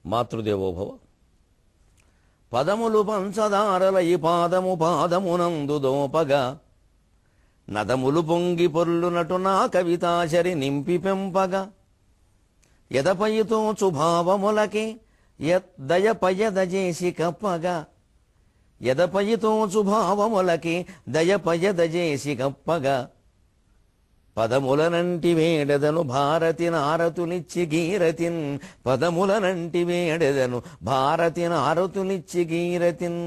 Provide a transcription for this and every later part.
మాతృదేవోభవ. పదములు పంచదారలయి పాదము పాదమునందు దోపగా నదములు పొంగి పొర్లునటు నా కవితాచరి నింపి పెంపగా ఎదపయితో చుభావములకి దయపయదజేసి కప్పగా ఎదపయితో చుభావములకి దయపయదజేసి కప్పగా పదములనంటి వేడెదను భారతి నారతులిచ్చి గీరతిన్ పదములనంటి వేడెదను భారతి నారతులిచ్చి గీరతిన్.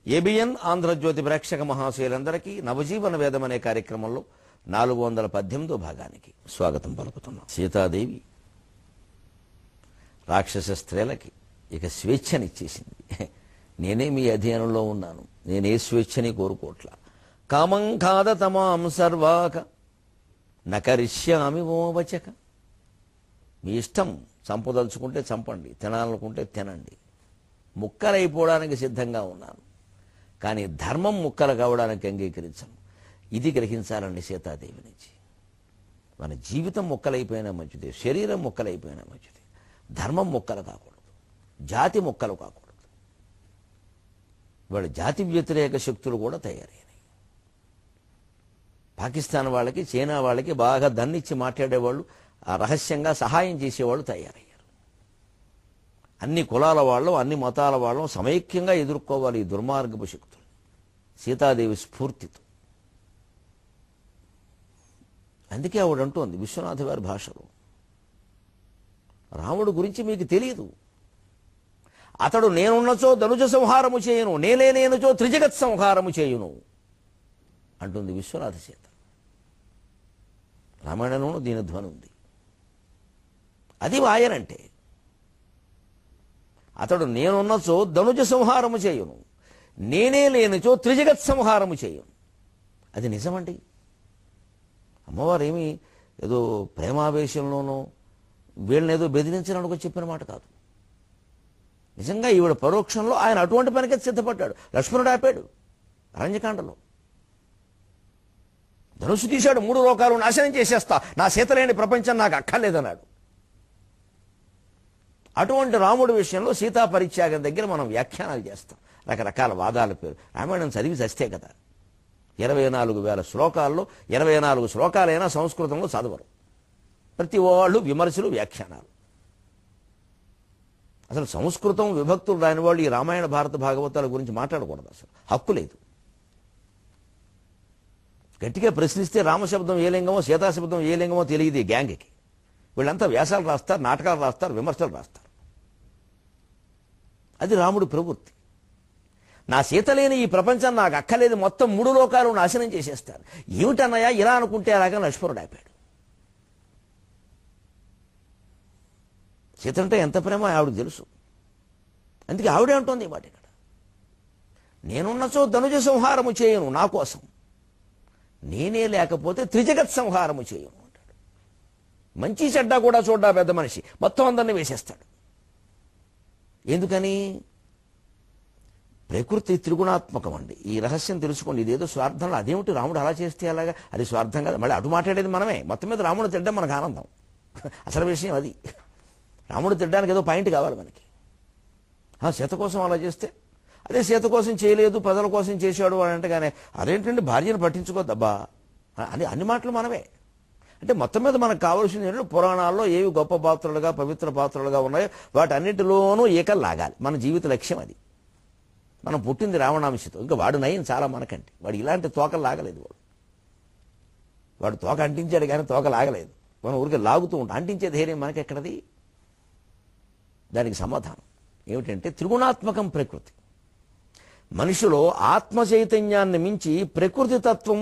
ఏబిఎన్ ఆంధ్రజ్యోతి ప్రేక్షక మహాశయులందరికీ నవజీవన వేదం అనే కార్యక్రమంలో 418వ భాగానికి స్వాగతం పలుకుతున్నాం. సీతాదేవి రాక్షస స్త్రీలకి ఇక స్వేచ్ఛనిచ్చేసింది. నేనే మీ అధీనంలో ఉన్నాను, నేనే స్వేచ్ఛని కోరుకోట్లా. కామం ఖాద తమాం సర్వాక నకరిష్యామి ఓవచక. మీ ఇష్టం, చంపదలుచుకుంటే చంపండి, తినాలనుకుంటే తినండి, ముక్కలైపోవడానికి సిద్ధంగా ఉన్నాను, కానీ ధర్మం ముక్కలు కావడానికి అంగీకరించను. ఇది గ్రహించాలండి సీతాదేవి నుంచి. మన జీవితం ముక్కలైపోయినా మంచిది, శరీరం ముక్కలైపోయినా మంచిది, ధర్మం ముక్కలు కాకూడదు, జాతి ముక్కలు కాకూడదు. వాళ్ళ జాతి వ్యతిరేక శక్తులు కూడా తయారయ్యాయి. పాకిస్తాన్ వాళ్ళకి, చైనా వాళ్ళకి బాగా దన్నిచ్చి మాట్లాడేవాళ్ళు, ఆ రహస్యంగా సహాయం చేసేవాళ్ళు తయారయ్యారు. అన్ని కులాల వాళ్ళు, అన్ని మతాల వాళ్ళు సమైక్యంగా ఎదుర్కోవాలి ఈ దుర్మార్గపు శక్తులు సీతాదేవి స్ఫూర్తితో. అందుకే ఆవిడంటోంది విశ్వనాథ వారి భాషలో, రాముడు గురించి మీకు తెలియదు, అతడు నేనున్నచో ధనుజ సంహారము చేయును, నేనేనేనుచో త్రిజగత్ సంహారము చేయును అంటుంది విశ్వనాథ సీత. రామాయణంలో దీని ధ్వని ఉంది. అది ఆయనంటే, అతడు నేనున్నచో ధనుజ సంహారము చేయును, నేనే లేనిచో త్రిజగత్ సంహారము చేయును. అది నిజమండి. అమ్మవారు ఏమి ఏదో ప్రేమావేశంలోనో వీళ్ళనేదో బెదిరించడానికి చెప్పిన మాట కాదు. నిజంగా ఈవిడ పరోక్షంలో ఆయన అటువంటి పనికే సిద్ధపడ్డాడు. లక్ష్మణుడు ఆపాడు అరణ్యకాండలో. ధనుసు తీశాడు, 3 లోకాలు నాశనం చేసేస్తా, నా సీత లేని ప్రపంచం నాకు అక్కర్లేదన్నాడు. అటువంటి రాముడి విషయంలో సీతా పరిత్యాగం దగ్గర మనం వ్యాఖ్యానాలు చేస్తాం, రకరకాల వాదాల పేరు. రామాయణం చదివి చస్తే కదా. 24,000 శ్లోకాల్లో 24 శ్లోకాలైనా సంస్కృతంలో చదవరు. ప్రతి వాళ్ళు విమర్శలు, వ్యాఖ్యానాలు. అసలు సంస్కృతం విభక్తులు రాని వాళ్ళు ఈ రామాయణ భారత భాగవతాల గురించి మాట్లాడకూడదు. అసలు హక్కు లేదు. గట్టిగా ప్రశ్నిస్తే రామశబ్దం ఏ లింగమో, సీతాశబ్దం ఏ లింగమో తెలియదు ఈ గ్యాంగ్కి. వీళ్ళంతా వ్యాసాలు రాస్తారు, నాటకాలు రాస్తారు, విమర్శలు రాస్తారు. అది రాముడి ప్రవృత్తి. నా సీత లేని ఈ ప్రపంచం నాకు అక్కర్లేదు, మొత్తం 3 లోకాలు నాశనం చేసేస్తాను. ఏమిటన్నయ్యా ఇలా అనుకుంటే అలాగా లక్ష్మణుడు ఆపాడు. సీత అంటే ఎంత ప్రేమ ఆవిడకి తెలుసు. అందుకే ఆవిడే అంటోంది ఈ మాట ఇక్కడ. నేనున్నచో ధనుజ సంహారము చేయను నా కోసం, నేనే లేకపోతే త్రిజగత్ సంహారము చేయను అంటాడు. మంచి చెడ్డ కూడా చూడ్డా పెద్ద మనిషి, మొత్తం అందరినీ వేసేస్తాడు. ఎందుకని? ప్రకృతి త్రిగుణాత్మకం అండి. ఈ రహస్యం తెలుసుకోండి. ఇదేదో స్వార్థంలో, అదేమిటి రాముడు అలా చేస్తే అలాగా, అది స్వార్థం కదా. మళ్ళీ అటు మాట్లాడేది మనమే. మొత్తం మీద రాముడు తిట్టడం మనకు ఆనందం. అసలు విషయం అది. రాముడు తిట్టడానికి ఏదో పాయింట్ కావాలి మనకి. సీత కోసం అలా చేస్తే, అదే సీత కోసం చేయలేదు ప్రజల కోసం చేశాడు అని అంటే, కానీ అదేంటంటే భార్యను పట్టించుకోద్దబ్బా అని అన్ని మాటలు మనమే. అంటే మొత్తం మీద మనకు కావాల్సింది ఏంటంటే, పురాణాల్లో ఏవి గొప్ప పాత్రలుగా పవిత్ర పాత్రలుగా ఉన్నాయో వాటన్నిటిలోనూ ఈకలు లాగాలి. మన జీవిత లక్ష్యం అది. మనం పుట్టింది రావణాంశతో, ఇంకా వాడు నయం చాలా మనకంటే. వాడు ఇలాంటి తోకలు లాగలేదు. వాడు తోక అంటించాడు కానీ తోక లాగలేదు. మనం ఊరికే లాగుతూ ఉంటాం. అంటించే ధైర్యం మనకెక్కడది? దానికి సమాధానం ఏమిటంటే, త్రిగుణాత్మకం ప్రకృతి. మనిషిలో ఆత్మ చైతన్యాన్ని మించి ప్రకృతి తత్వం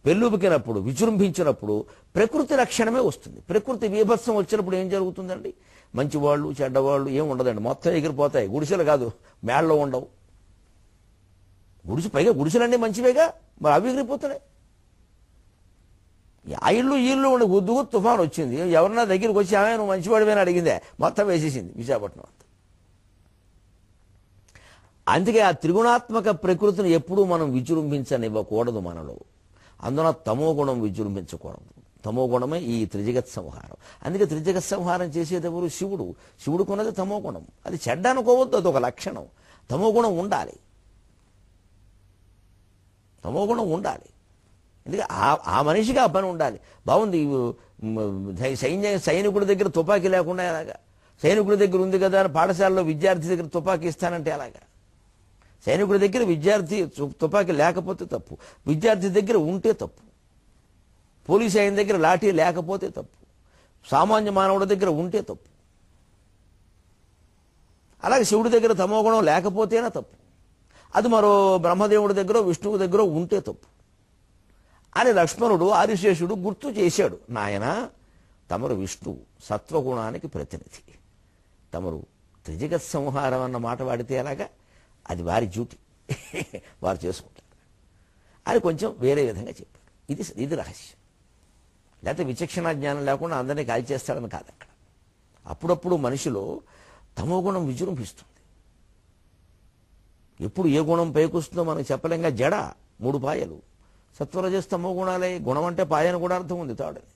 పెళ్ళుబికినప్పుడు, విజృంభించినప్పుడు ప్రకృతి లక్షణమే వస్తుంది. ప్రకృతి బీభత్సం వచ్చినప్పుడు ఏం జరుగుతుందండి? మంచివాళ్ళు చెడ్డవాళ్ళు ఏం ఉండదండి, మొత్తం ఎగిరిపోతాయి. గుడిసెలు కాదు, మేళ్ళలో ఉండవు. పైగా గుడిసెలన్నీ మంచివేగా, మరి అవి ఎగిరిపోతున్నాయి. ఆ ఇల్లు ఈ ఇల్లు ఉండి గుద్దు తుఫాను వచ్చింది, ఎవరన్నా దగ్గరికి వచ్చి ఆమె నువ్వు మంచివాడివేనా అడిగిందే, మొత్తం వేసేసింది విశాఖపట్నం అంతా. అందుకే ఆ త్రిగుణాత్మక ప్రకృతిని ఎప్పుడూ మనం విజృంభించనివ్వకూడదు మనలో. అందున తమో గుణం విజృంభించకూడదు. తమో గుణమే ఈ త్రిజగత్ సంహారం. అందుకే త్రిజగత్ సంహారం చేసేటప్పుడు శివుడు. శివుడుకున్నది తమో గుణం. అది చెడ్డ అనుకోవద్దు, అదొక లక్షణం. తమో గుణం ఉండాలి, తమో గుణం ఉండాలి. ఎందుకంటే ఆ మనిషికి ఆ పని ఉండాలి. బాగుంది, సైనికుడి దగ్గర తుపాకీ లేకుండా ఎలాగా? సైనికుడి దగ్గర ఉంది కదా అని పాఠశాలలో విద్యార్థి దగ్గర తుపాకీ ఇస్తానంటే ఎలాగా? సైనికుడి దగ్గర విద్యార్థి తుపాకీ లేకపోతే తప్పు, విద్యార్థి దగ్గర ఉంటే తప్పు. పోలీసు ఆయన దగ్గర లాఠీ లేకపోతే తప్పు, సామాన్య మానవుడి దగ్గర ఉంటే తప్పు. అలాగే శివుడి దగ్గర తమో గుణం లేకపోతేనే తప్పు. అది మరో బ్రహ్మదేవుడి దగ్గర విష్ణువు దగ్గర ఉంటే తప్పు అని లక్ష్మణుడు ఆదిశేషుడు గుర్తు చేశాడు. నాయన, తమరు విష్ణువు సత్వగుణానికి ప్రతినిధి, తమరు త్రిజగత్ సంహారం అన్న మాట వాడితే ఎలాగా? అది వారి డ్యూటీ, వారు చేసుకుంటారు అని కొంచెం వేరే విధంగా చెప్పారు. ఇది రహస్యం. లేకపోతే విచక్షణ జ్ఞానం లేకుండా అందరినీ కాల్చేస్తాడని కాదు అక్కడ. అప్పుడప్పుడు మనిషిలో తమో గుణం విజృంభిస్తుంది. ఎప్పుడు ఏ గుణం పైకొస్తుందో మనకు చెప్పలేంగా. జడ 3 పాయలు, సత్వరజస్తమో గుణాలే. గుణం అంటే పాయని కూడా అర్థం ఉంది, తాడని.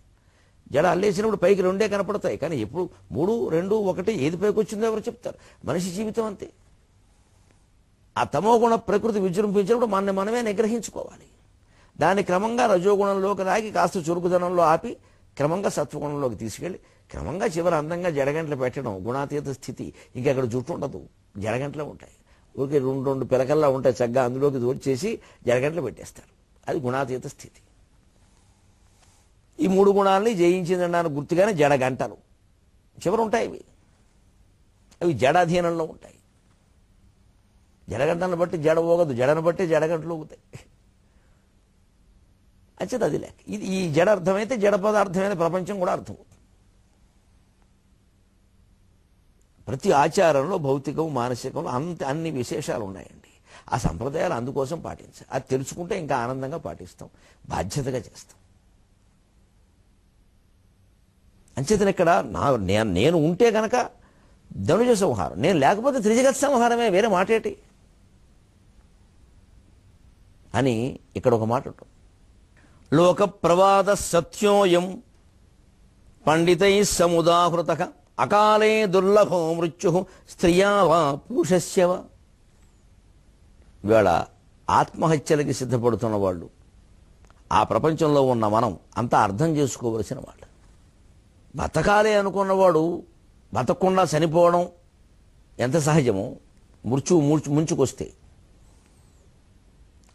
జడ అల్లేసినప్పుడు పైకి 2 కనపడతాయి, కానీ ఎప్పుడు 3, 2, 1 ఏది పైకి వచ్చిందో ఎవరు చెప్తారు? మనిషి జీవితం అంతే. ఆ తమో గుణ ప్రకృతి విజృంభించినప్పుడు మనమే నిగ్రహించుకోవాలి. దాన్ని క్రమంగా రజోగుణంలోకి లాగి కాస్త చురుకుదనంలో ఆపి క్రమంగా సత్వగుణంలోకి తీసుకెళ్ళి క్రమంగా చివరి అందంగా జడగంటలు పెట్టడం గుణాతీత స్థితి. ఇంకెక్కడ జుట్టు ఉండదు, జడగంటలే ఉంటాయి. ఊరికి 2 పిలకల్లా ఉంటాయి, చక్కగా అందులోకి దూర్చేసి జడగంటలు పెట్టేస్తారు. అది గుణాతీత స్థితి. ఈ 3 గుణాలని జయించిందన్నాను గుర్తుగానే జడగంటలు చివరి ఉంటాయి. అవి జడాధీనంలో ఉంటాయి. జడగంటలను బట్టి జడ ఊగదు, జడను బట్టి జడగంటలు ఊగుతాయి. అంచేది అది లేక ఇది ఈ జడ అర్థమైతే జడ పదార్థమైన ప్రపంచం కూడా అర్థమవుతుంది. ప్రతి ఆచారంలో భౌతికం మానసికం అన్ని విశేషాలు ఉన్నాయండి. ఆ సంప్రదాయాలు అందుకోసం పాటించాలి. అది తెలుసుకుంటే ఇంకా ఆనందంగా పాటిస్తాం, బాధ్యతగా చేస్తాం. అంచేతను ఇక్కడ నేను ఉంటే గనక ధనుజ సంహారం, నేను లేకపోతే త్రిజగత్ సంహారమే, వేరే మాట ఏంటి అని ఇక్కడ ఒక మాట ఉంటుంది. లోక ప్రవాద సత్యోయం పండితై సముదాహృత అకాలే దుర్లభో మృత్యు స్త్రియా వా పురుషస్య వా. ఇవాళ ఆత్మహత్యలకి సిద్ధపడుతున్న వాళ్ళు, ఆ ప్రపంచంలో ఉన్న మనం అంతా అర్థం చేసుకోవలసిన వాళ్ళు. బతకాలే అనుకున్నవాడు బతకకుండా చనిపోవడం ఎంత సహజమో, ముంచుకొస్తే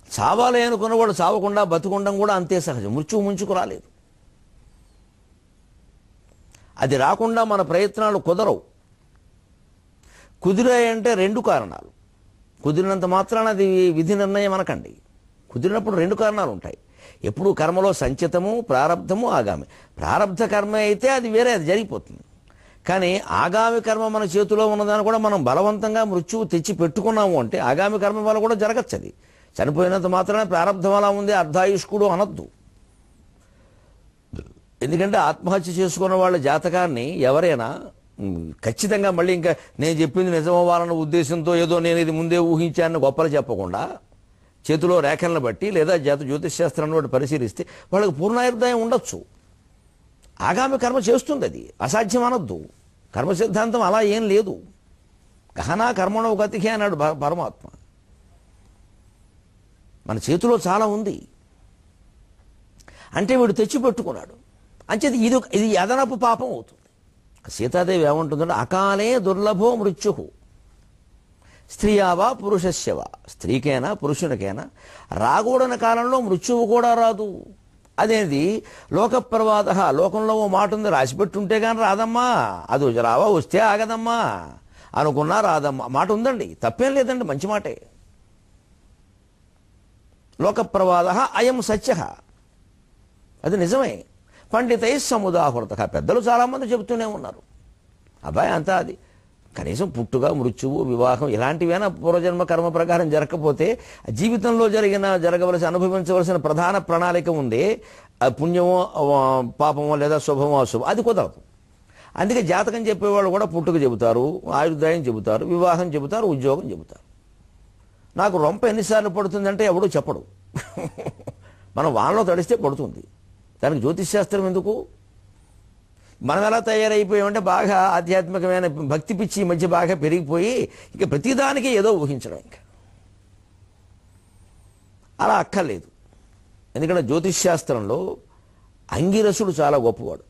చావాలి అనుకున్నవాడు చావకుండా బతుకుండం కూడా అంతే సహజం. మృత్యువు ముంచుకు రాలేదు. అది రాకుండా మన ప్రయత్నాలు కుదరవు. కుదిరాయంటే 2 కారణాలు. కుదిరినంత మాత్రాన అది విధి నిర్ణయం అనకండి. కుదిరినప్పుడు 2 కారణాలు ఉంటాయి. ఎప్పుడు కర్మలో సంచితము, ప్రారబ్ధము, ఆగామి. ప్రారబ్ధ కర్మ అయితే అది వేరే, అది జరిగిపోతుంది. కానీ ఆగామి కర్మ మన చేతిలో ఉన్నదాన్ని కూడా మనం బలవంతంగా మృత్యువు తెచ్చి పెట్టుకున్నాము అంటే ఆగామి కర్మ వల్ల కూడా జరగచ్చు. అది చనిపోయినంత మాత్రమే ప్రారబ్ధం అలా ఉంది, అర్ధాయుష్కుడు అనొద్దు. ఎందుకంటే ఆత్మహత్య చేసుకున్న వాళ్ళ జాతకాన్ని ఎవరైనా ఖచ్చితంగా మళ్ళీ ఇంకా నేను చెప్పింది నిజమవ్వాలన్న ఉద్దేశంతో ఏదో నేను ఇది ముందే ఊహించానని గొప్పలు చెప్పకుండా చేతిలో రేఖలను బట్టి లేదా జ్యోతిష్శాస్త్రాన్ని బట్టి పరిశీలిస్తే వాళ్ళకి పూర్ణాయుర్దాయం ఉండొచ్చు. ఆగామి కర్మ చేస్తుంది, అది అసాధ్యం అనొద్దు. కర్మ సిద్ధాంతం అలా ఏం లేదు. గహనా కర్మణో గతికే అన్నాడు పరమాత్మ. మన చేతిలో చాలా ఉంది అంటే వీడు తెచ్చిపెట్టుకున్నాడు. అంచేది ఇది అదనపు పాపం అవుతుంది. సీతాదేవి ఏమంటుందంటే అకాలే దుర్లభో మృత్యు స్త్రీయావా పురుషస్యవా. స్త్రీకైనా పురుషునికైనా రాకూడని కాలంలో మృత్యువు కూడా రాదు. అదేది లోక ప్రవాద. లోకంలో ఓ మాట ఉంది, రాసిపెట్టుంటే కానీ రాదమ్మా, అది రావా వస్తే ఆగదమ్మా, అనుకున్నా రాదమ్మా మాట ఉందండి. తప్పేం లేదండి, మంచి మాటే. లోక ప్రవాద అయం సత్య, అది నిజమే. పండితై సముదాహృత, పెద్దలు చాలామంది చెబుతూనే ఉన్నారు. అబ్బాయి అంతా అది కనీసం పుట్టుగా మృత్యువు వివాహం ఇలాంటివైనా పూర్వజన్మ కర్మ ప్రకారం జరగకపోతే జీవితంలో జరగవలసిన అనుభవించవలసిన ప్రధాన ప్రణాళిక ఉంది. పుణ్యమో పాపమో లేదా శుభమో అశుభం, అది కుదరదు. అందుకే జాతకం చెప్పేవాళ్ళు కూడా పుట్టుక చెబుతారు, ఆయుర్దాయం చెబుతారు, వివాహం చెబుతారు, ఉద్యోగం చెబుతారు. నాకు రొంప ఎన్నిసార్లు పడుతుందంటే ఎవడూ చెప్పడు. మనం వానలో తడిస్తే పడుతుంది, దానికి జ్యోతిష్శాస్త్రం ఎందుకు? మనం ఎలా తయారైపోయామంటే బాగా ఆధ్యాత్మికమైన భక్తి పిచ్చి ఈ మధ్య బాగా పెరిగిపోయి ఇక ప్రతిదానికి ఏదో ఊహించడం. ఇంకా అలా అక్కర్లేదు. ఎందుకంటే జ్యోతిష్శాస్త్రంలో అంగిరసుడు చాలా గొప్పవాడు.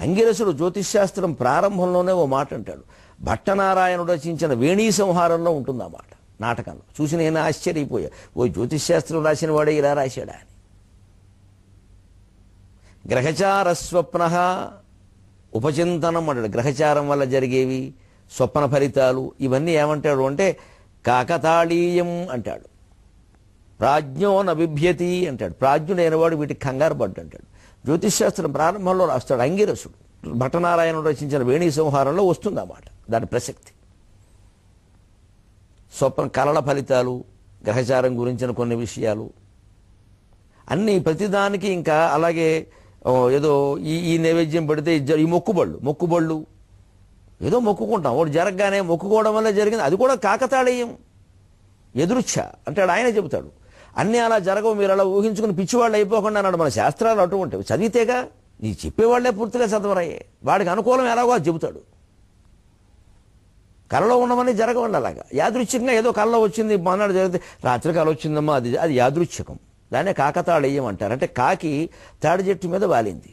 అంగిరసుడు జ్యోతిష్శాస్త్రం ప్రారంభంలోనే ఓ మాట అంటాడు. భట్టనారాయణుడు రచించిన వేణీ సంహారంలో ఉంటుంది ఆ మాట, నాటకంలో. చూసి నేను ఆశ్చర్యపోయా, ఓ జ్యోతిష్శాస్త్రం రాసిన వాడే ఇలా రాశాడా అని. గ్రహచార స్వప్న ఉపచింతనం అంటాడు. గ్రహచారం వల్ల జరిగేవి స్వప్న ఫలితాలు ఇవన్నీ ఏమంటాడు అంటే కాకతాళీయం అంటాడు. ప్రాజ్ఞో నబిభ్యతి అంటాడు. ప్రాజ్ఞుడైనవాడు వీటికి కంగారు పడ్డు అంటాడు. జ్యోతిష్శాస్త్రం ప్రారంభంలో రాస్తాడు అంగిరసుడు. భట్టనారాయణుడు రచించిన వేణీ సంహారంలో వస్తుంది అన్నమాట దాని ప్రసక్తి. స్వప్న కలల ఫలితాలు, గ్రహచారం గురించిన కొన్ని విషయాలు అన్నీ ప్రతిదానికి. ఇంకా అలాగే ఏదో ఈ నైవేద్యం పెడితే ఈ మొక్కుబళ్ళు ఏదో మొక్కుకుంటాం. ఒకటి జరగగానే మొక్కుకోవడం వల్ల జరిగింది, అది కూడా కాకతాళీయం, ఎదురుచ్ఛ అంటాడు ఆయన. చెబుతాడు అన్నీ అలా జరగవు, మీరు అలా ఊహించుకుని పిచ్చివాళ్ళు అయిపోకుండా అన్నాడు. మన శాస్త్రాలు అటువంటివి చదివితేగా, నీ చెప్పేవాళ్లే పూర్తిగా చదవరాయే, వాడికి అనుకూలం ఎలాగో అది చెబుతాడు. కళలో ఉన్నవన్నీ జరగవండి అలాగా. యాదృచ్ఛికంగా ఏదో కళలో వచ్చింది, మన్నాడు జరిగితే రాత్రి కళ వచ్చిందమ్మా, అది యాదృచ్ఛికం. దాన్నే కాకతాళీయం అంటారు. అంటే కాకి తాడి చెట్టు మీద వాలింది,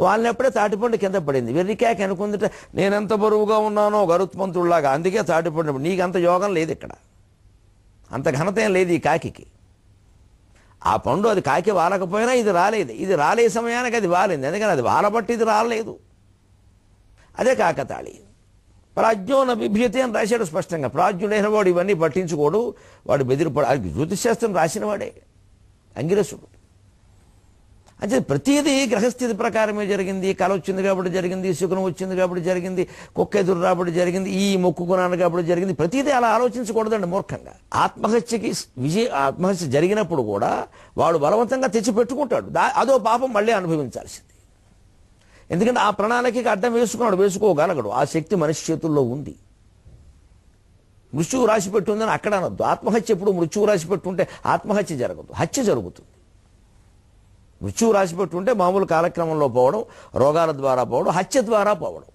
వాళ్ళెప్పుడే తాటిపండు కింద పడింది. వెర్రికాకి అనుకుందిట నేనెంత బరువుగా ఉన్నానో గరుత్మంతుడిలాగా, అందుకే తాటిపండు. నీకంత యోగం లేదు ఇక్కడ, అంత ఘనత ఏం లేదు ఈ కాకి. ఆ పండు అది కాకి వాలకపోయినా ఇది రాలేదు. ఇది రాలే సమయానికి అది వాలింది, ఎందుకని అది వాలబట్టి ఇది రాలేదు. అదే కాకతాళి. ప్రాజ్ఞోన బిభ్యతి అని రాశాడు స్పష్టంగా. ప్రాజ్ఞుడైన వాడు ఇవన్నీ పట్టించుకోడు, వాడు బెదిరిపడు. అది జ్యోతిష్శాస్త్రం రాసిన వాడే అంగిరసుడు. అంటే ప్రతిదీ గ్రహస్థితి ప్రకారమే జరిగింది. కళ వచ్చింది కాబట్టి జరిగింది, శకునం వచ్చింది కాబట్టి జరిగింది, కుక్క ఎదురు రాబడి జరిగింది, ఈ మొక్కుకున్నాను కాబట్టి జరిగింది. ప్రతిదీ అలా ఆలోచించకూడదండి మూర్ఖంగా. ఆత్మహత్య జరిగినప్పుడు కూడా వాడు బలవంతంగా తెచ్చి పెట్టుకుంటాడు. అదో పాపం మళ్ళీ అనుభవించాల్సింది. ఎందుకంటే ఆ ప్రణాళికకి అడ్డం వేసుకోగలగడు. ఆ శక్తి మనిషి చేతుల్లో ఉంది. మృత్యువు రాసి పెట్టుందని అక్కడ అనొద్దు. ఆత్మహత్య ఎప్పుడు మృత్యువు రాసి పెట్టుంటే ఆత్మహత్య జరగదు, హత్య జరుగుతుంది. మృత్యువు రాసి పెట్టుంటే మామూలు కాలక్రమంలో పోవడం, రోగాల ద్వారా పోవడం, హత్య ద్వారా పోవడం.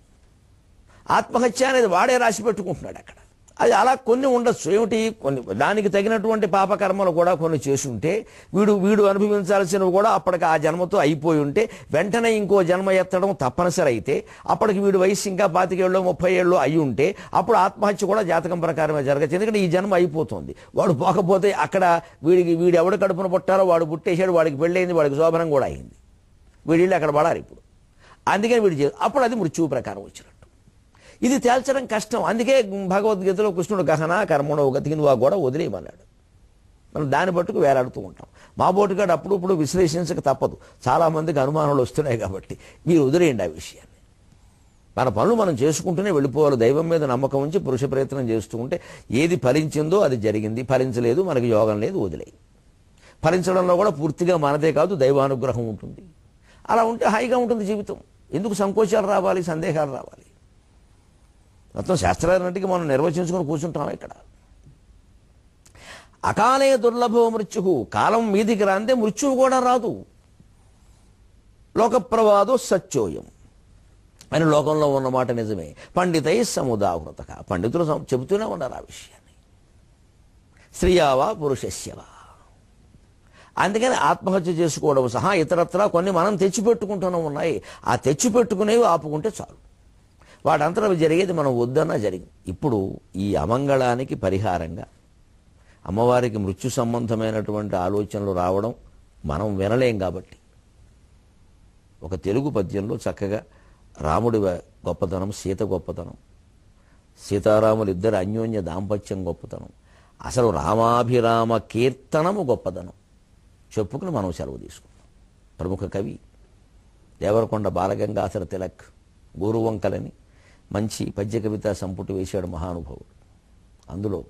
ఆత్మహత్య అనేది వాడే రాసి పెట్టుకుంటున్నాడు అక్కడ. అది అలా కొన్ని ఉండొచ్చు. ఏమిటి, కొన్ని దానికి తగినటువంటి పాపకర్మలు కూడా కొన్ని చేసి ఉంటే వీడు అనుభవించాల్సినవి కూడా అప్పటికి ఆ జన్మతో అయిపోయి ఉంటే వెంటనే ఇంకో జన్మ ఎత్తడం తప్పనిసరి అయితే అప్పటికి వీడి వయసు ఇంకా 25 ఏళ్ళు 30 ఏళ్ళు అయి ఉంటే అప్పుడు ఆత్మహత్య కూడా జాతకం ప్రకారమే జరగచ్చు. ఎందుకంటే ఈ జన్మ అయిపోతుంది. వాడు పోకపోతే అక్కడ వీడు ఎవడు కడుపున పుట్టారో వాడు పుట్టేశాడు, వాడికి పెళ్ళయింది, వాడికి శోభనం కూడా అయింది, వీడిళ్ళు అక్కడ పడాలి ఇప్పుడు. అందుకని అప్పుడు అది మృత్యువు ప్రకారం వచ్చినట్టు. ఇది తేల్చడం కష్టం. అందుకే భగవద్గీతలో కృష్ణుడు గహన కర్మణో గతికి నువ్వు ఆ గొడవ వదిలేయమన్నాడు. మనం దాన్ని పట్టుకు వేలాడుతూ ఉంటాం. మా బోటుగాడు అప్పుడప్పుడు విశ్లేషించక తప్పదు, చాలామందికి అనుమానాలు వస్తున్నాయి కాబట్టి మీరు వదిలేయండి ఆ విషయాన్ని. మన పనులు మనం చేసుకుంటూనే వెళ్ళిపోవాలి. దైవం మీద నమ్మకం ఉంచి పురుష ప్రయత్నం చేస్తూ ఉంటే ఏది ఫలించిందో అది జరిగింది, ఫలించలేదు మనకి యోగం లేదు, వదిలేయి. ఫలించడంలో కూడా పూర్తిగా మనదే కాదు దైవానుగ్రహం ఉంటుంది. అలా ఉంటే హాయిగా ఉంటుంది జీవితం. ఎందుకు సంకోచాలు రావాలి, సందేహాలు రావాలి? మొత్తం శాస్త్రాలన్నింటికి మనం నిర్వచించుకొని కూర్చుంటాం ఇక్కడ. అకాలే దుర్లభో మృత్యు, కాలం మీదికి రాందే మృత్యువు కూడా రాదు. లోకప్రవాదో సత్యోయం అని లోకంలో ఉన్నమాట నిజమే. పండితై సముదాహృత, పండితులు చెబుతూనే ఉన్నారు ఆ విషయాన్ని. స్త్రీయావా పురుషస్యవా. అందుకని ఆత్మహత్య చేసుకోవడం సహా ఇతరత్రా కొన్ని మనం తెచ్చిపెట్టుకుంటూనే ఉన్నాయి. ఆ తెచ్చిపెట్టుకునేవి ఆపుకుంటే చాలు. వాటంతా జరిగేది మనం వద్దన్నా జరిగింది. ఇప్పుడు ఈ అమంగళానికి పరిహారంగా అమ్మవారికి మృత్యు సంబంధమైనటువంటి ఆలోచనలు రావడం మనం వినలేం కాబట్టి ఒక తెలుగు పద్యంలో చక్కగా రాముడి గొప్పతనం, సీత గొప్పతనం, సీతారాములు ఇద్దరు అన్యోన్య దాంపత్యం గొప్పతనం, అసలు రామాభిరామ కీర్తనము గొప్పతనం చెప్పుకుని మనం సెలవు తీసుకున్నాం. ప్రముఖ కవి దేవరకొండ బాలగంగాధర తిలక్ గురువంకలని మంచి పద్య కవితా సంపుటి వేశాడు మహానుభావుడు. అందులో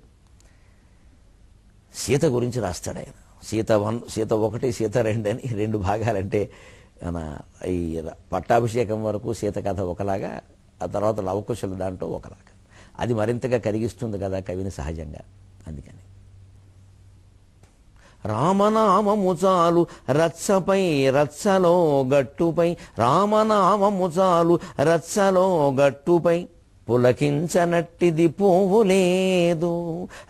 సీత గురించి రాస్తాడు ఆయన. సీత 1 సీత 2 అని 2 భాగాలంటే ఈ పట్టాభిషేకం వరకు సీత కథ ఒకలాగా, ఆ తర్వాత లవకుశల దాంట్లో ఒకలాగా. అది మరింతగా కరిగిస్తుంది కదా కవిని సహజంగా. అందుకని రామనామము చాలు రచ్చపై రచ్చలో గట్టుపై, రామనామము చాలు రచ్చలో గట్టుపై, పులకించనట్టిది పువ్వు లేదు.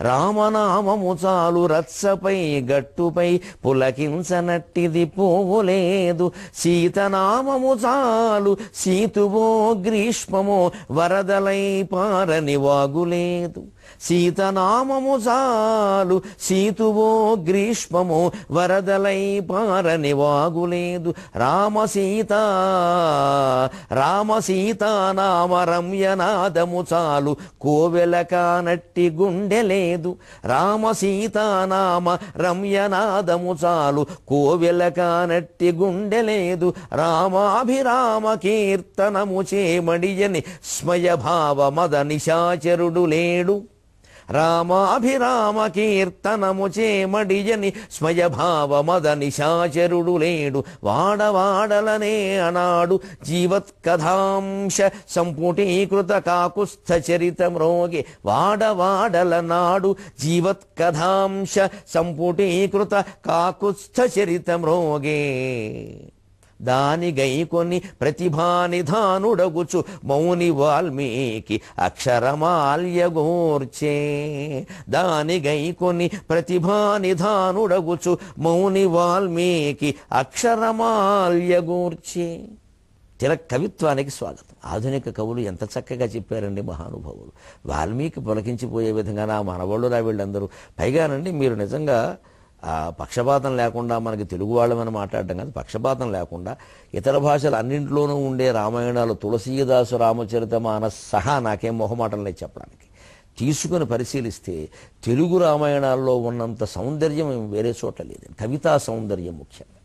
రామనామము చాలు రచ్చపై గట్టుపై, పులకించనట్టిది పువ్వు లేదు. సీతనామము చాలు సీతువో గ్రీష్మమో, వరదలై పారని వాగులేదు. సీతనామము చాలు సీతువో గ్రీష్మమో, వరదలై పారని వాగులేదు. రామసీతానామ రమ్యనాదము చాలు కోవెల కానట్టి గుండె లేదు. రామసీతానామ రమ్యనాదము చాలు కోవెల కానట్టి గుండె లేదు. రామాభిరామ కీర్తనము చేమడియని స్మయభావ మద నిశాచరుడు లేడు. రామాభిరామ కీర్తనము చేమడియని స్మయభావ మద నిశాచరుడు లేడు. వాడవాడలనే అనాడు జీవత్కథాంశ సంపుటీకృత కాకుస్థ చరితమ్రోగే. వాడవాడల నాడు జీవత్కథాంశ సంపుటీకృత కాకుస్థ చరితమ్రోగే. దాని గైకొని ప్రతిభానిధానుడగుచు మౌని వాల్మీకి అక్షరమాల్యగూర్చే. దాని గైకొని ప్రతిభానిధానుడగుచు మౌని వాల్మీకి అక్షరమాల్యగూర్చే. తిలక్ కవిత్వానికి స్వాగతం. ఆధునిక కవులు ఎంత చక్కగా చెప్పారండి మహానుభావులు. వాల్మీకి పులకించిపోయే విధంగా నా మనవాళ్ళురా వీళ్ళందరూ. పైగానండి మీరు నిజంగా పక్షపాతం లేకుండా మనకి తెలుగు వాళ్ళమని మాట్లాడటం కాదు, పక్షపాతం లేకుండా ఇతర భాషలు అన్నింటిలోనూ ఉండే రామాయణాలు తులసీదాసు రామచరితమానస సహా నాకేం మొహమాటం లేదు చెప్పడానికి. తీసుకుని పరిశీలిస్తే తెలుగు రామాయణాల్లో ఉన్నంత సౌందర్యం వేరే చోట లేదు. కవితా సౌందర్యం ముఖ్యంగా.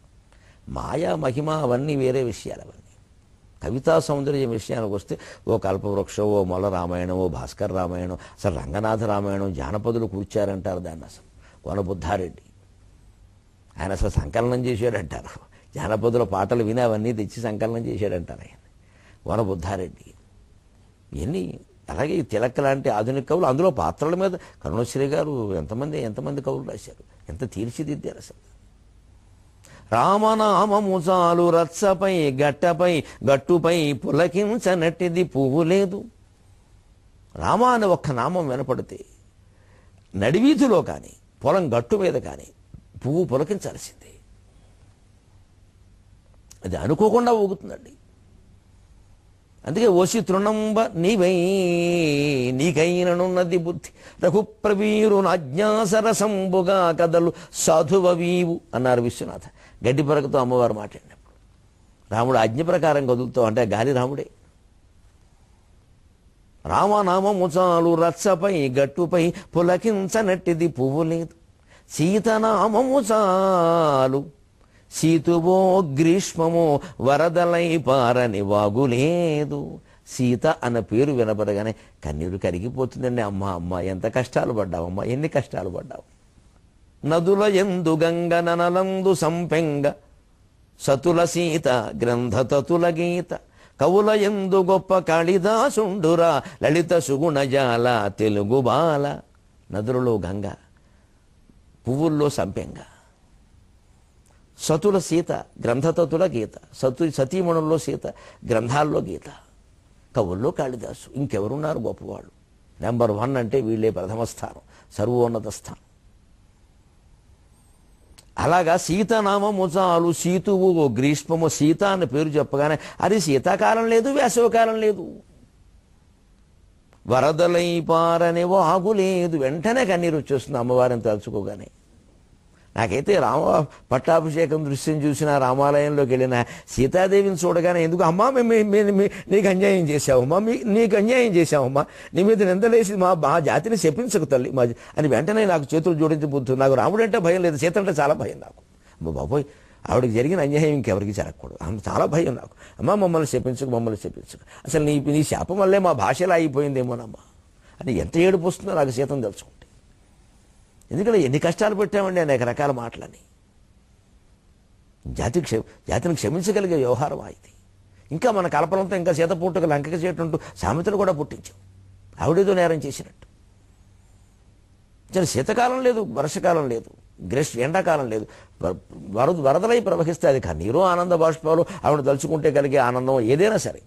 మాయా మహిమ అవన్నీ వేరే విషయాలు. అవన్నీ కవితా సౌందర్యం విషయానికి వస్తే ఓ కల్పవృక్షం, ఓ మొల రామాయణం, ఓ భాస్కర్ రామాయణం, అసలు రంగనాథ రామాయణం జానపదులు కూర్చారంటారు దాన్ని. అసలు వనబుద్ధారెడ్డి ఆయన అసలు సంకలనం చేశాడంటారు. జానపదుల పాటలు విని అవన్నీ తెచ్చి సంకలనం చేశాడంటారు ఆయన వనబుద్ధారెడ్డి. ఇవన్నీ అలాగే తిలక్ లాంటి ఆధునిక కవులు, అందులో పాత్రల మీద కరుణశ్రీ గారు ఎంతమంది కవులు రాశారు, ఎంత తీర్చిదిద్దారు అసలు. రామనామము చాలు రచ్చపై గట్టుపై పులకించనట్టిది పువ్వు లేదు. రామ అని ఒక్క నామం వినపడితే నడివీధిలో కానీ పొలం గట్టు మీద కానీ పువ్వు పులకించాల్సిందే. అది అనుకోకుండా ఊగుతుందండి. అందుకే ఓసి తృణంబ నీవై నీకైననున్నది బుద్ధి, రఘుప్రవీరుని అజ్ఞాసరసంబుగా కదలు సాధువీవు అన్నారు విశ్వనాథ. గడ్డి పరకతో అమ్మవారు మాట్లాడినప్పుడు రాముడు ఆజ్ఞ ప్రకారం కదులుతావు అంటే గాలి రాముడే. రామనామము చాలు రచ్చపై గట్టుపై పులకించనట్టిది పువ్వు లేదు. సీతనామము చాలు సీతువో గ్రీష్మమో, వరదలై పారని వాగులేదు. సీత అన్న పేరు వినపడగానే కన్నీరు కరిగిపోతుందండి. అమ్మ ఎంత కష్టాలు పడ్డావమ్మా, ఎన్ని కష్టాలు పడ్డావు. నదుల ఎందు గంగ ననలందు సంపెంగ, సతుల సీత గ్రంథతతుల గీత, కవుల ఎందు గొప్ప కాళిదాసుండురా, లలిత సుగుణజాల తెలుగు బాల. నదులలో గంగ, పువ్వుల్లో సంపెంగ, సతుల సీత గ్రంథతతుల గీత, సతీమణుల్లో సీత గ్రంథాల్లో గీత, కవుల్లో కాళిదాసు. ఇంకెవరున్నారు గొప్పవాళ్ళు? నెంబర్ 1 అంటే వీళ్ళే ప్రథమ స్థానం, సర్వోన్నత స్థానం. అలాగా సీతనామము చాలు సీతువు గ్రీష్మము. సీత అని పేరు చెప్పగానే అది శీతాకాలం లేదు, వేసవికాలం లేదు, వరదలై పారని వాగు లేదు. వెంటనే కన్నీరు వచ్చేస్తుంది అమ్మవారిని తలుచుకోగానే. నాకైతే రామ పట్టాభిషేకం దృశ్యం చూసిన రామాలయంలోకి వెళ్ళిన సీతాదేవిని చూడగానే ఎందుకు అమ్మా నీకు అన్యాయం చేశావమ్మా, నీకు అన్యాయం చేశావమ్మా, నీ మీద నిందలేసి మా జాతిని శపించకు తల్లి మా అని వెంటనే నాకు చేతులు జోడించి బుద్ధు. నాకు రాముడు అంటే భయం లేదు, సీత అంటే చాలా భయం నాకు. అమ్మ బాబోయ్, ఆవిడకి జరిగిన అన్యాయం ఇంకెవరికి జరగకూడదు, చాలా భయం నాకు. అమ్మ మమ్మల్ని శపించకు, మమ్మల్ని శపించకు, అసలు నీ శాపం వల్లే మా భాషలా అయిపోయిందేమోనమ్మా అని ఎంత ఏడుపు వస్తుందో నాకు సీతను తెలుసుకుంటే. ఎందుకంటే ఎన్ని కష్టాలు పెట్టామండి అనేక రకాల మాటలని. జాతిని క్షమించగలిగే వ్యవహారం ఇది. ఇంకా మన కల్పనంతో ఇంకా సీత పుట్టుక లంకకి చేటుంటూ సామెతలు కూడా పుట్టించాం ఆవిడేదో నేరం చేసినట్టు. శీతకాలం లేదు, వర్షకాలం లేదు, ఎండాకాలం లేదు, వరదలై ప్రవహిస్తే అది కన్నీరు ఆనంద బాష్పాలు, ఆవిడ తలుచుకుంటే కలిగే ఆనందం ఏదైనా సరే.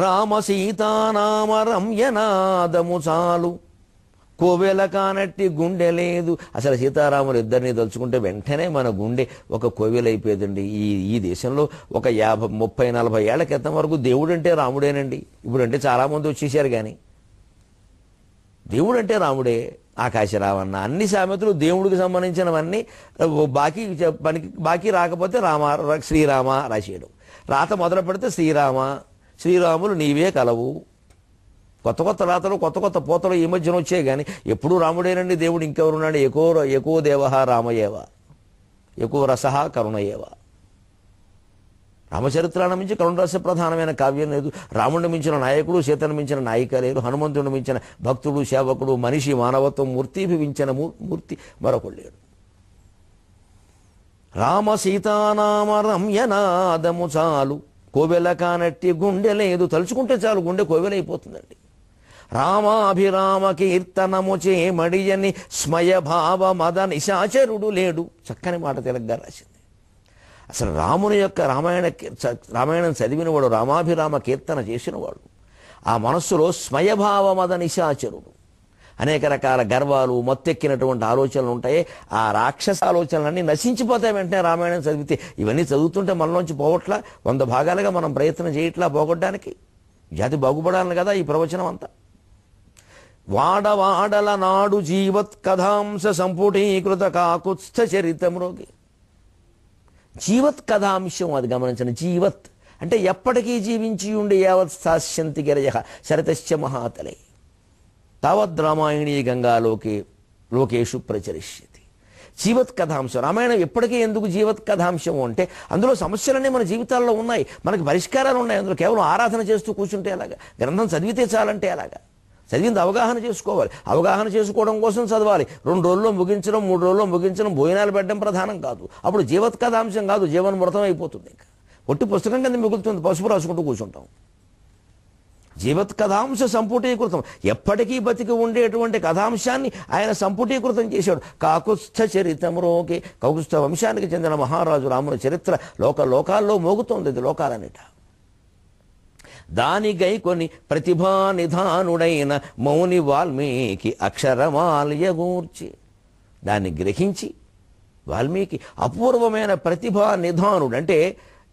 రామ సీతానామ రమ్యనాదము చాలు, కోవెల కానట్టి గుండె లేదు. అసలు సీతారాములు ఇద్దరిని తలుచుకుంటే వెంటనే మన గుండె ఒక కోవెలైపోయేదండి. ఈ దేశంలో ఒక 30-40 ఏళ్ల క్రితం వరకు దేవుడు అంటే రాముడేనండి. ఇప్పుడంటే చాలామంది వచ్చేసారు, కానీ దేవుడు అంటే రాముడే. ఆకాశరావన్న అన్ని సామెతలు దేవుడికి సంబంధించినవన్నీ బాకీ రాకపోతే శ్రీరామ రాసేయడం. రాత మొదలు పెడితే శ్రీరాములు నీవే కలవు. కొత్త కొత్త రాతలు, కొత్త కొత్త పోతలు ఈ మధ్యన వచ్చాయి, కానీ ఎప్పుడూ రాముడేనండి దేవుడు. ఇంకెవరున్నాడు? ఎకో దేవ రామయేవ, ఎకో రస కరుణయేవ. రామచరిత్రాన్ని మించి కరుణరస ప్రధానమైన కావ్యం లేదు. రాముడిని మించిన నాయకుడు, సీతను మించిన నాయిక లేరు. హనుమంతుడిని మించిన భక్తుడు, సేవకుడు, మనిషి, మానవత్వం మూర్తిభివించిన మూర్తి మరొకడు లేడు. రామ సీతానామ రమ్యనాదము చాలు, కోవెల కానట్టి గుండె లేదు. తలుచుకుంటే చాలు గుండె కోవెలైపోతుందండి. రామాభిరామ కీర్తనము చేమడియని స్మయభావ మద నిశాచరుడు లేడు. చక్కని మాట తిలక్ గారు రాసింది. అసలు రాముని యొక్క రామాయణం చదివినవాడు, రామాభిరామ కీర్తన చేసినవాడు, ఆ మనస్సులో స్మయభావ మద నిశాచరుడు. అనేక రకాల గర్వాలు, మత్తెక్కినటువంటి ఆలోచనలు ఉంటాయి. ఆ రాక్షస ఆలోచనలన్నీ నశించిపోతాయి వెంటనే రామాయణం చదివితే. ఇవన్నీ చదువుతుంటే మనలోంచి పోవట్లా, 100 భాగాలుగా మనం ప్రయత్నం చేయట్లా పోగొట్టడానికి. జాతి బాగుపడాలని కదా ఈ ప్రవచనం అంతా. వాడవాడల నాడు జీవత్ కథాంశ సంపుటీకృత కాకుత్స్థ చరితమ్రోగి. జీవత్ కథాంశం, అది గమనించండి. జీవత్ అంటే ఎప్పటికీ జీవించి ఉండే, యావత్ స్థాస్యంతి గిరజ శరతశ్చ మహాతలే తావద్ రామాయణీ లోకేషు ప్రచరిష్యతి. జీవత్ కథాంశం. రామాయణం ఎప్పటికీ ఎందుకు జీవత్ కథాంశం అంటే అందులో సమస్యలన్నీ మన జీవితాల్లో ఉన్నాయి, మనకి పరిష్కారాలు ఉన్నాయి. అందులో కేవలం ఆరాధన చేస్తూ కూర్చుంటే ఎలాగా? గ్రంథం చదివితే చాలంటే ఎలాగా? చదివింది అవగాహన చేసుకోవాలి. అవగాహన చేసుకోవడం కోసం చదవాలి. 2 రోజుల్లో ముగించడం, 3 రోజుల్లో ముగించడం, భోజనాలు పెట్టడం ప్రధానం కాదు. అప్పుడు జీవత్ కథాంశం కాదు, జీవన్మృతం అయిపోతుంది. ఇంకా ఒట్టి పుస్తకం కింద మిగులుతుంది, పసుపు రాసుకుంటూ కూర్చుంటాం. జీవత్ కథాంశ సంపుటీకృతం, ఎప్పటికీ బతికి ఉండేటువంటి కథాంశాన్ని ఆయన సంపుటీకృతం చేశాడు. కాకుత్స్థ చరితమ్రోగే. కాకుత్స్థ వంశానికి చెందిన మహారాజు రాముని చరిత్ర లోకాల్లో మోగుతోంది. ఇది లోకాలన్నిట. దానిగై కొని ప్రతిభా నిధానుడైన మౌని వాల్మీకి అక్షరమాల్యగూర్చి. దాన్ని గ్రహించి వాల్మీకి అపూర్వమైన ప్రతిభా నిధానుడు. అంటే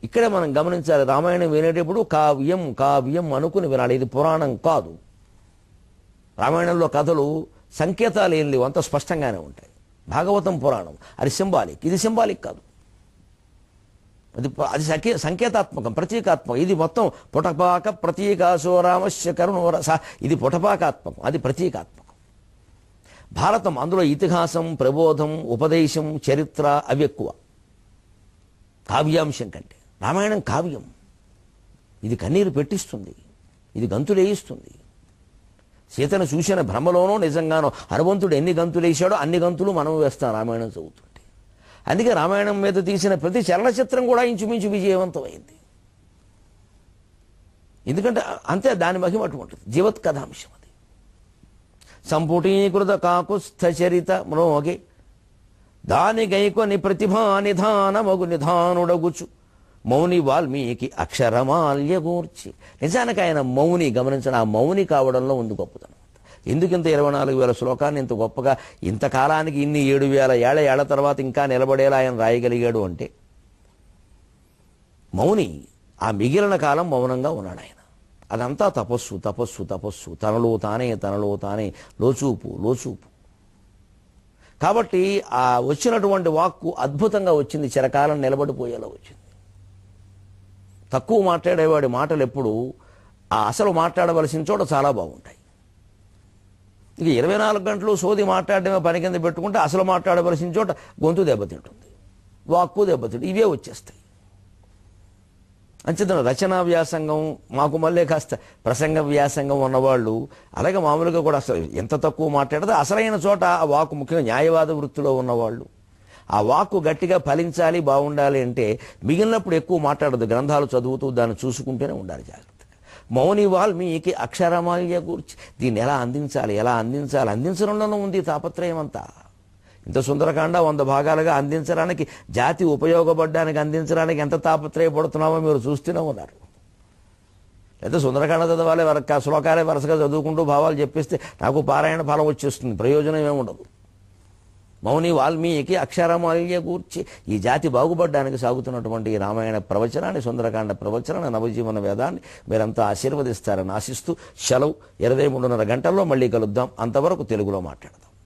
ఇక్కడే మనం గమనించాలి, రామాయణం వినేటప్పుడు కావ్యం అనుకుని వినాలి. ఇది పురాణం కాదు. రామాయణంలో కథలు సంకేతాలు ఏం లేవు, అంత స్పష్టంగానే ఉంటాయి. భాగవతం పురాణం, అది సింబాలిక్. ఇది సింబాలిక్ కాదు, అది సంకేతాత్మకం, ప్రతీకాత్మకం. ఇది మొత్తం పుటపాక ప్రతీకాసో రామస్య కరుణోరస. ఇది పుటపాకాత్మకం, అది ప్రతీకాత్మకం. భారతం అందులో ఇతిహాసం, ప్రబోధం, ఉపదేశం, చరిత్ర అవి ఎక్కువ కావ్యాంశం కంటే. రామాయణం కావ్యం. ఇది కన్నీరు పెట్టిస్తుంది, ఇది గంతులేయిస్తుంది. సీతను చూసిన భ్రమలోనో నిజంగానో హనుమంతుడు ఎన్ని గంతులు వేశాడో అన్ని గంతులు మనం వేస్తాం రామాయణం చదువుతుంటే. అందుకే రామాయణం మీద తీసిన ప్రతి చలనచిత్రం కూడా ఇంచుమించు విజయవంతమైంది. ఎందుకంటే అంతే, దాని మహిమ అటువంటిది. జీవత్ కథాంశం అది. సంపుటీకృత కాకుస్థ చరిత మ్రోగే దాని గైకొని ప్రతిభా నిధానమగు నిధానుడగుచు మౌని వాల్మీకి అక్షరమాల్యగూర్చి. నిజానికి ఆయన మౌని. గమనించిన ఆ మౌని కావడంలో ఉంది గొప్పతనం. ఎందుకింత 24,000 శ్లోకాన్ని ఇంత గొప్పగా ఇంతకాలానికి ఇన్ని 7,000 ఏళ్ల తర్వాత ఇంకా నిలబడేలా ఆయన రాయగలిగాడు అంటే మౌని. ఆ మిగిలిన కాలం మౌనంగా ఉన్నాడు ఆయన. అదంతా తపస్సు తపస్సు తపస్సు, తనలో తానే లోచూపు. కాబట్టి ఆ వచ్చినటువంటి వాక్కు అద్భుతంగా వచ్చింది, చిరకాలం నిలబడిపోయేలా వచ్చింది. తక్కువ మాట్లాడేవాడి మాటలు ఎప్పుడు ఆ అసలు మాట్లాడవలసిన చోట చాలా బాగుంటాయి. ఇక 24 గంటలు సోది మాట్లాడడమే పని కింద పెట్టుకుంటే అసలు మాట్లాడవలసిన చోట గొంతు దెబ్బతింటుంది, వాక్కు దెబ్బతింటుంది. ఇవే వచ్చేస్తాయి. అంచేతన రచనా వ్యాసంగం, మాకు మళ్ళీ కాస్త ప్రసంగ వ్యాసంగం ఉన్నవాళ్ళు అలాగే మామూలుగా కూడా అసలు ఎంత తక్కువ మాట్లాడితే అసలైన చోట ఆ వాక్కు, ముఖ్యంగా న్యాయవాద వృత్తిలో ఉన్నవాళ్ళు ఆ వాక్కు గట్టిగా ఫలించాలి, బాగుండాలి అంటే మిగిలినప్పుడు ఎక్కువ మాట్లాడదు. గ్రంథాలు చదువుతూ దాన్ని చూసుకుంటూనే ఉండాలి జాగ్రత్తగా. మౌని వాల్మీకి అక్షరమాల్య గూర్చి దీన్ని ఎలా అందించాలి అందించడంలోనూ ఉంది తాపత్రయం అంతా. ఇంత సుందరకాండ 100 భాగాలుగా అందించడానికి, జాతి ఉపయోగపడడానికి అందించడానికి ఎంత తాపత్రయపడుతున్నామో మీరు చూస్తూనే ఉన్నారు. లేదా సుందరకాండ చదవాలి, శ్లోకాలే వరుసగా చదువుకుంటూ భావాలు చెప్పిస్తే నాకు పారాయణ ఫలం వచ్చేస్తుంది, ప్రయోజనం ఏముండదు. మౌని వాల్మీకి అక్షరమాల్య గూర్చి ఈ జాతి బాగుపడడానికి సాగుతున్నటువంటి ఈ రామాయణ ప్రవచనాన్ని, సుందరకాండ ప్రవచనాన్ని, నవజీవన వేదాన్ని మీరంతా ఆశీర్వదిస్తారని ఆశిస్తూ సెలవు. 23:30 గంటల్లో మళ్ళీ కలుద్దాం. అంతవరకు తెలుగులో మాట్లాడదాం.